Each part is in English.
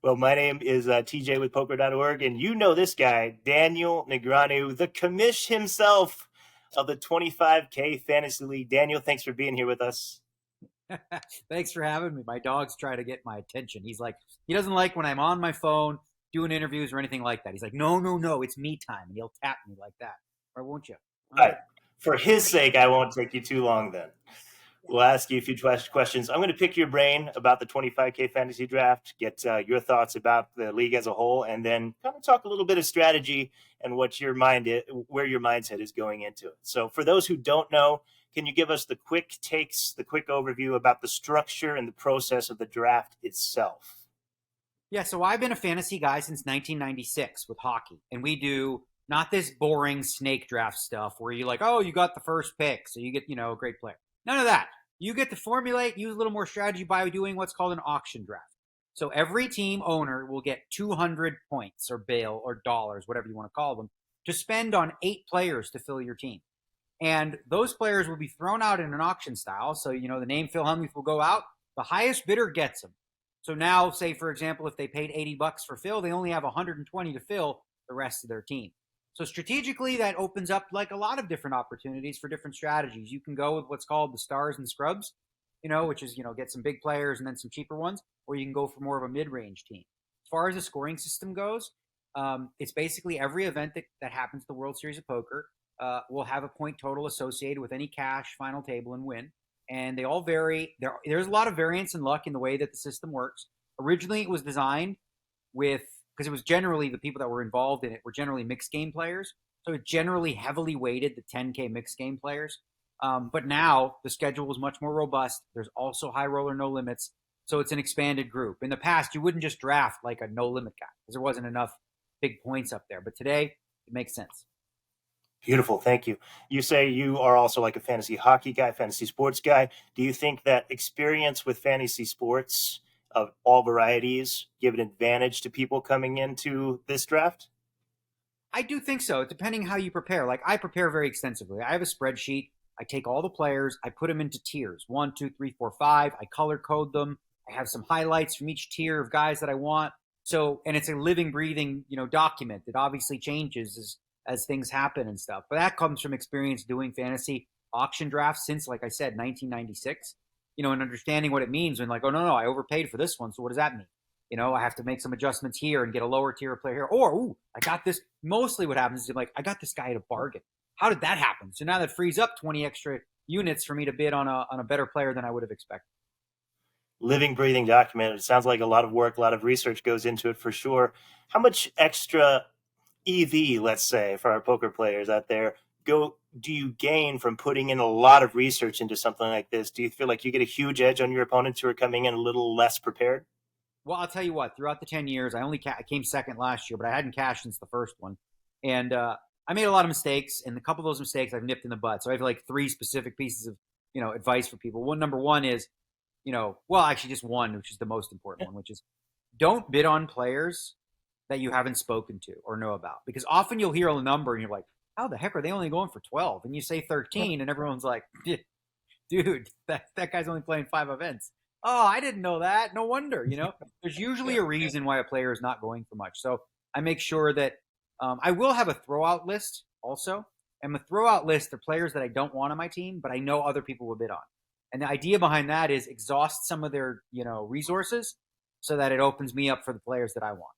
Well, my name is TJ with PokerORG, and you know this guy, Daniel Negreanu, the commish himself of the 25K Fantasy League. Daniel, thanks for being here with us. Thanks for having me. My dog's trying to get my attention. He's like, he doesn't like when I'm on my phone doing interviews or anything like that. He's like, no, no, no, it's me time. And he'll tap me like that. Or won't you? All All right. right. For his sake, I won't take you too long then. We'll ask you a few questions. I'm going to pick your brain about the 25K fantasy draft, get your thoughts about the league as a whole, and then kind of talk a little bit of strategy and what your mind is, where your mindset is going into it. So, for those who don't know, can you give us the quick takes, the quick overview about the structure and the process of the draft itself? Yeah, so I've been a fantasy guy since 1996 with hockey. And we do not this boring snake draft stuff where you're like, oh, you got the first pick, so you get, a great player. None of that. You get to formulate, use a little more strategy by doing what's called an auction draft. So every team owner will get 200 points or bill or dollars, whatever you want to call them, to spend on 8 players to fill your team. And those players will be thrown out in an auction style. So, the name Phil Hellmuth will go out. The highest bidder gets them. So now, say, for example, if they paid $80 for Phil, they only have 120 to fill the rest of their team. So strategically, that opens up like a lot of different opportunities for different strategies. You can go with what's called the stars and scrubs, which is, get some big players and then some cheaper ones, or you can go for more of a mid-range team. As far as the scoring system goes, it's basically every event that happens at the World Series of Poker will have a point total associated with any cash, final table, and win. And they all vary. There's a lot of variance and luck in the way that the system works. Originally, it was designed because it was generally the people that were involved in it were generally mixed game players. So it generally heavily weighted the 10K mixed game players. But now the schedule was much more robust. There's also high roller, no limits. So it's an expanded group. In the past, you wouldn't just draft like a no limit guy because there wasn't enough big points up there. But today, it makes sense. Beautiful. Thank you. You say you are also like a fantasy hockey guy, fantasy sports guy. Do you think that experience with fantasy sports of all varieties give an advantage to people coming into this draft? I do think so, depending how you prepare. Like I prepare very extensively. I have a spreadsheet. I take all the players, I put them into tiers 1, 2, 3, 4, 5. I color code them. I have some highlights from each tier of guys that I want. So, and it's a living, breathing, document that obviously changes as things happen and stuff. But that comes from experience doing fantasy auction drafts since, like I said, 1996. And understanding what it means when, like, oh no, I overpaid for this one. So what does that mean? I have to make some adjustments here and get a lower tier player here. Or, I got this. Mostly what happens is like, I got this guy at a bargain. How did that happen? So now that frees up 20 extra units for me to bid on a better player than I would have expected. Living, breathing document. It sounds like a lot of work, a lot of research goes into it for sure. How much extra EV, let's say, for our poker players out there, do you gain from putting in a lot of research into something like this? Do you feel like you get a huge edge on your opponents who are coming in a little less prepared? Well, I'll tell you what. Throughout the 10 years, I came second last year, but I hadn't cashed since the first one, and I made a lot of mistakes. And a couple of those mistakes I've nipped in the bud. So I have like 3 specific pieces of advice for people. Number one is, well, actually just one, which is the most important one, which is don't bid on players that you haven't spoken to or know about, because often you'll hear a number and you're like, how the heck are they only going for 12? And you say 13, and everyone's like, dude, that guy's only playing 5 events. Oh, I didn't know that. No wonder, there's usually a reason why a player is not going for much. So I make sure that I will have a throwout list also. And the throwout list are players that I don't want on my team, but I know other people will bid on. And the idea behind that is exhaust some of their, resources so that it opens me up for the players that I want.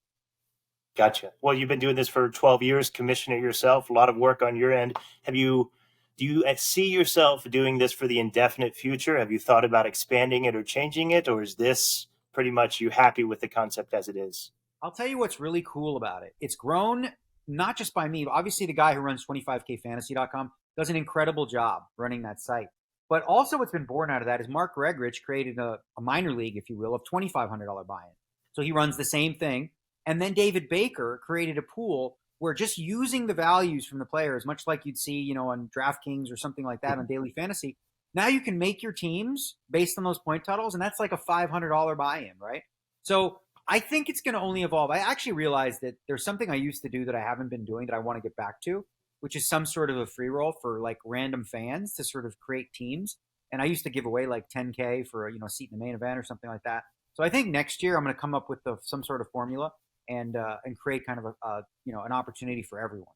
Gotcha. Well, you've been doing this for 12 years, commissioner yourself, a lot of work on your end. Do you see yourself doing this for the indefinite future? Have you thought about expanding it or changing it? Or is this pretty much you happy with the concept as it is? I'll tell you what's really cool about it. It's grown not just by me, but obviously the guy who runs 25kfantasy.com does an incredible job running that site. But also what's been born out of that is Mark Gregrich created a minor league, if you will, of $2,500 buy-in. So he runs the same thing. And then David Baker created a pool where just using the values from the players, much like you'd see, on DraftKings or something like that on Daily Fantasy, now you can make your teams based on those point totals, and that's like a $500 buy-in, right? So I think it's going to only evolve. I actually realized that there's something I used to do that I haven't been doing that I want to get back to, which is some sort of a free roll for like random fans to sort of create teams. And I used to give away like 10K for a seat in the main event or something like that. So I think next year I'm going to come up with some sort of formula and create kind of an opportunity for everyone.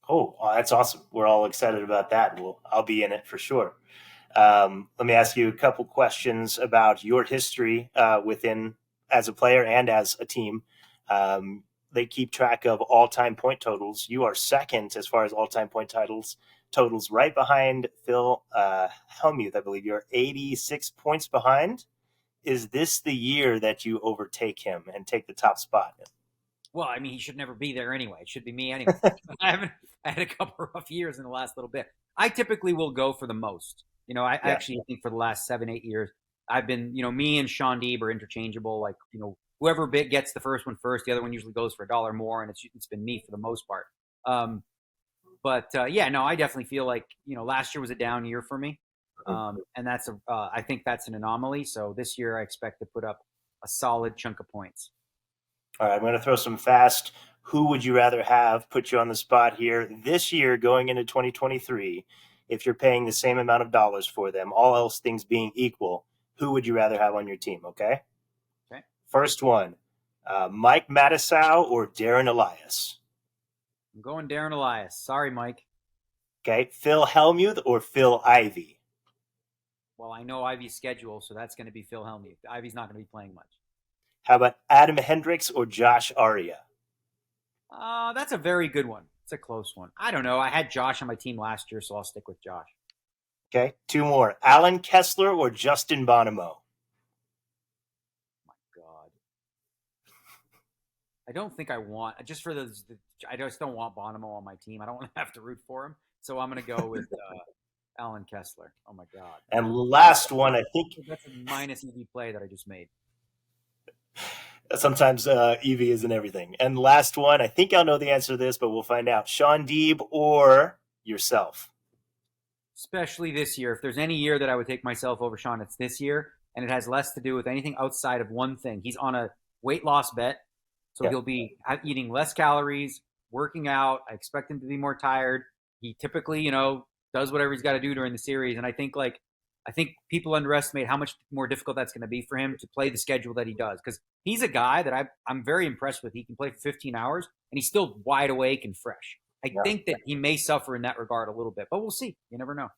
Oh, that's awesome. We're all excited about that. I'll be in it for sure. Let me ask you a couple questions about your history within as a player and as a team. They keep track of all-time point totals. You are second as far as all-time point totals, right behind Phil Hellmuth. I believe you're 86 points behind. Is this the year that you overtake him and take the top spot? Well, I mean, he should never be there anyway. It should be me anyway. I had a couple rough years in the last little bit. I typically will go for the most. I actually think for the last 7, 8 years, I've been, me and Sean Deeb are interchangeable. Like, whoever bit gets the first one first, the other one usually goes for $1 more, and it's been me for the most part. Yeah, no, I definitely feel like last year was a down year for me, and I think that's an anomaly. So this year I expect to put up a solid chunk of points. All right, I'm going to throw some fast. Who would you rather have? Put you on the spot here. This year, going into 2023, if you're paying the same amount of dollars for them, all else things being equal, who would you rather have on your team? Okay. Okay. First one, Mike Matisow or Darren Elias? I'm going Darren Elias. Sorry, Mike. Okay. Phil Hellmuth or Phil Ivey? Well, I know Ivy's schedule, so that's going to be Phil Hellmuth. Ivy's not going to be playing much. How about Adam Hendricks or Josh Aria? That's a very good one. It's a close one. I don't know. I had Josh on my team last year, so I'll stick with Josh. Okay. Two more. Alan Kessler or Justin Bonomo? My God. I don't think I want, just for I just don't want Bonomo on my team. I don't want to have to root for him. So I'm going to go with Alan Kessler. Oh, my God. And last one, I think. That's a minus EV play that I just made. Sometimes Evie isn't everything. And last one, I think I'll know the answer to this, but we'll find out. Sean Deeb or yourself? Especially this year. If there's any year that I would take myself over Sean, it's this year. And it has less to do with anything outside of one thing. He's on a weight loss bet. So he'll be eating less calories, working out. I expect him to be more tired. He typically, does whatever he's got to do during the series. And I think people underestimate how much more difficult that's going to be for him to play the schedule that he does. Because he's a guy that I'm very impressed with. He can play for 15 hours, and he's still wide awake and fresh. I think that he may suffer in that regard a little bit, but we'll see. You never know.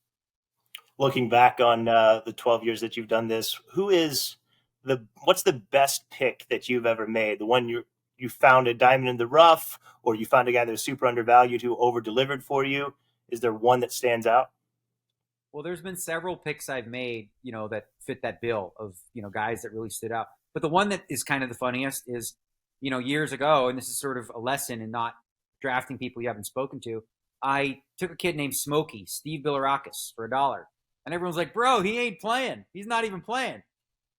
Looking back on the 12 years that you've done this, what's the best pick that you've ever made? The one you found a diamond in the rough, or you found a guy that was super undervalued who over-delivered for you? Is there one that stands out? Well, there's been several picks I've made, that fit that bill of, guys that really stood out. But the one that is kind of the funniest is, years ago, and this is sort of a lesson in not drafting people you haven't spoken to. I took a kid named Smokey, Steve Bilirakis, for $1. And everyone's like, bro, he ain't playing. He's not even playing.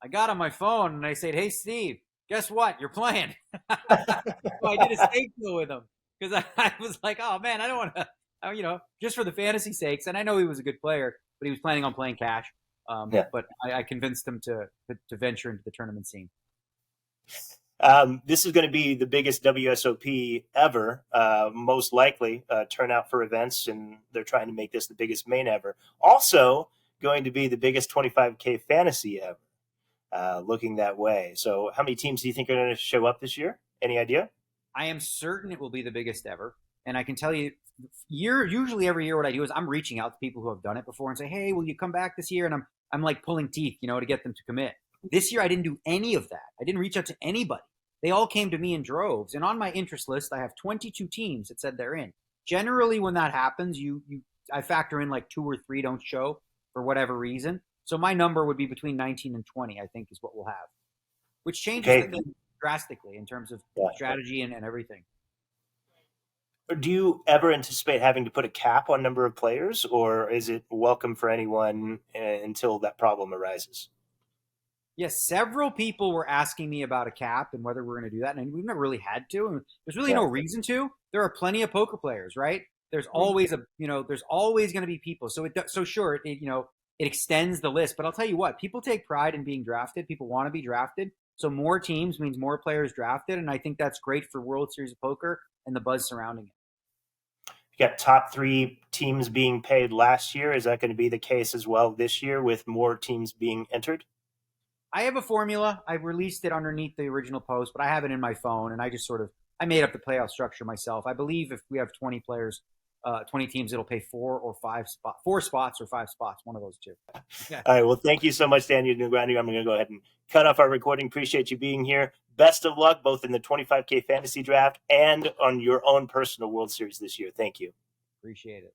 I got on my phone and I said, hey, Steve, guess what? You're playing. So I did a stake deal with him because I was like, oh, man, I don't want to, just for the fantasy sakes. And I know he was a good player, but he was planning on playing cash. But I convinced him to venture into the tournament scene. This is going to be the biggest WSOP ever, most likely turnout for events, and they're trying to make this the biggest main ever. Also going to be the biggest 25K fantasy ever, looking that way. So how many teams do you think are going to show up this year? Any idea? I am certain it will be the biggest ever. And I can tell you, usually every year what I do is I'm reaching out to people who have done it before and say, hey, will you come back this year? And I'm like pulling teeth, to get them to commit. This year I didn't do any of that. I didn't reach out to anybody. They all came to me in droves. And on my interest list, I have 22 teams that said they're in. Generally, when that happens, I factor in like 2 or 3 don't show for whatever reason. So my number would be between 19 and 20, I think, is what we'll have, which changes the thing drastically in terms of strategy and everything. Do you ever anticipate having to put a cap on number of players, or is it welcome for anyone until that problem arises? Yes, several people were asking me about a cap and whether we're going to do that, and we've never really had to. And there's really no reason to. There are plenty of poker players, right? There's always there's always going to be people. So it extends the list. But I'll tell you what, people take pride in being drafted. People want to be drafted. So more teams means more players drafted, and I think that's great for World Series of Poker and the buzz surrounding it. You got top 3 teams being paid last year. Is that going to be the case as well this year with more teams being entered? I have a formula. I released it underneath the original post, but I have it in my phone, and I just I made up the playoff structure myself. I believe if we have 20 players, 20 teams, it'll pay 4 spots or 5 spots, one of those two. Yeah. All right. Well, thank you so much, Daniel Negreanu. I'm going to go ahead and cut off our recording. Appreciate you being here. Best of luck both in the 25K fantasy draft and on your own personal World Series this year. Thank you. Appreciate it.